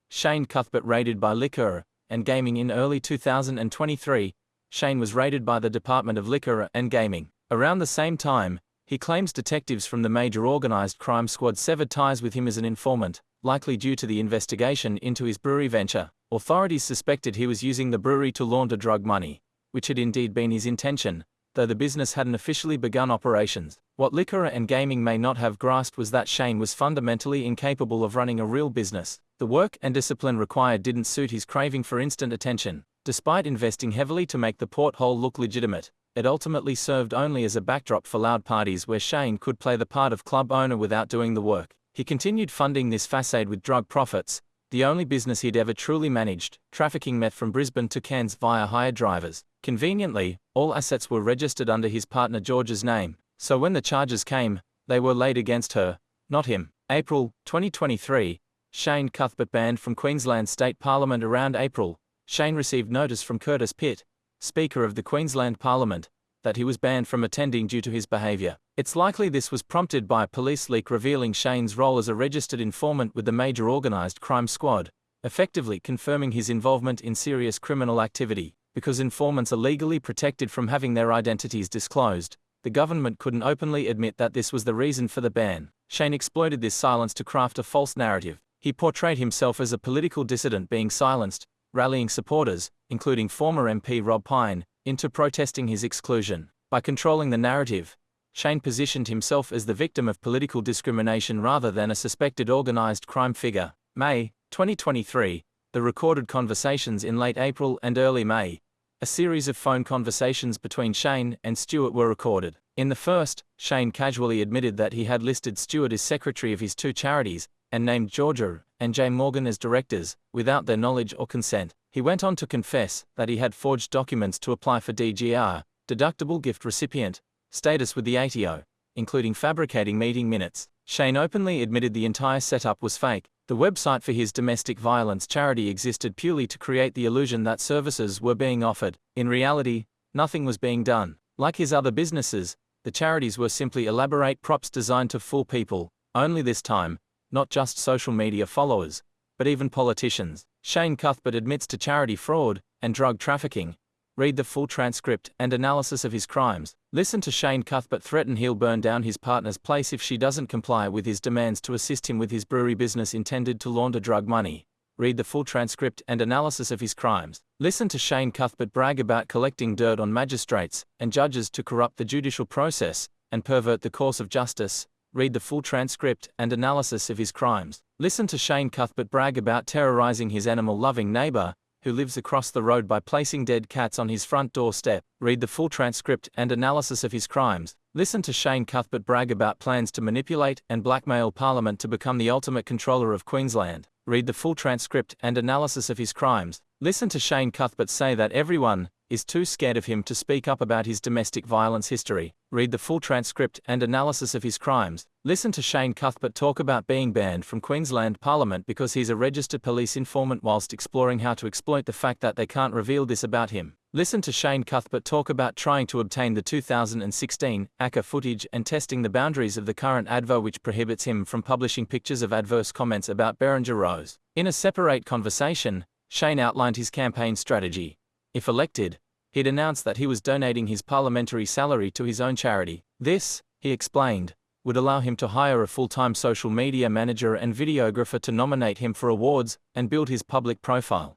Shane Cuthbert raided by Liquor and Gaming. In early 2023, Shane was raided by the Department of Liquor and Gaming. Around the same time, he claims detectives from the major organized crime squad severed ties with him as an informant, likely due to the investigation into his brewery venture. Authorities suspected he was using the brewery to launder drug money, which had indeed been his intention, though the business hadn't officially begun operations. What Liquor and Gaming may not have grasped was that Shane was fundamentally incapable of running a real business. The work and discipline required didn't suit his craving for instant attention. Despite investing heavily to make the porthole look legitimate, it ultimately served only as a backdrop for loud parties where Shane could play the part of club owner without doing the work. He continued funding this facade with drug profits, the only business he'd ever truly managed, trafficking meth from Brisbane to Cairns via hired drivers. Conveniently, all assets were registered under his partner George's name, so when the charges came, they were laid against her, not him. April 2023, Shane Cuthbert banned from Queensland State Parliament. Around April, Shane received notice from Curtis Pitt, Speaker of the Queensland Parliament, that he was banned from attending due to his behaviour. It's likely this was prompted by a police leak revealing Shane's role as a registered informant with the major organised crime squad, effectively confirming his involvement in serious criminal activity. Because informants are legally protected from having their identities disclosed, the government couldn't openly admit that this was the reason for the ban. Shane exploited this silence to craft a false narrative. He portrayed himself as a political dissident being silenced, rallying supporters, including former MP Rob Pyne, into protesting his exclusion. By controlling the narrative, Shane positioned himself as the victim of political discrimination rather than a suspected organised crime figure. May 2023, the recorded conversations in late April and early May. A series of phone conversations between Shane and Stewart were recorded. In the first, Shane casually admitted that he had listed Stewart as secretary of his two charities, and named Georgia and Jay Morgan as directors, without their knowledge or consent. He went on to confess that he had forged documents to apply for DGR, deductible gift recipient, status with the ATO, including fabricating meeting minutes. Shane openly admitted the entire setup was fake. The website for his domestic violence charity existed purely to create the illusion that services were being offered. In reality, nothing was being done. Like his other businesses, the charities were simply elaborate props designed to fool people, only this time, not just social media followers, but even politicians. Shane Cuthbert admits to charity fraud and drug trafficking. Read the full transcript and analysis of his crimes. Listen to Shane Cuthbert threaten he'll burn down his partner's place if she doesn't comply with his demands to assist him with his brewery business intended to launder drug money. Read the full transcript and analysis of his crimes. Listen to Shane Cuthbert brag about collecting dirt on magistrates and judges to corrupt the judicial process and pervert the course of justice. Read the full transcript and analysis of his crimes. Listen to Shane Cuthbert brag about terrorizing his animal-loving neighbor, who lives across the road, by placing dead cats on his front doorstep. Read the full transcript and analysis of his crimes. Listen to Shane Cuthbert brag about plans to manipulate and blackmail Parliament to become the ultimate controller of Queensland. Read the full transcript and analysis of his crimes. Listen to Shane Cuthbert say that everyone is too scared of him to speak up about his domestic violence history. Read the full transcript and analysis of his crimes. Listen to Shane Cuthbert talk about being banned from Queensland Parliament because he's a registered police informant whilst exploring how to exploit the fact that they can't reveal this about him. Listen to Shane Cuthbert talk about trying to obtain the 2016 ACCA footage and testing the boundaries of the current ADVO, which prohibits him from publishing pictures of adverse comments about Berenger Rose. In a separate conversation, Shane outlined his campaign strategy. If elected, he'd announced that he was donating his parliamentary salary to his own charity. This, he explained, would allow him to hire a full-time social media manager and videographer to nominate him for awards and build his public profile.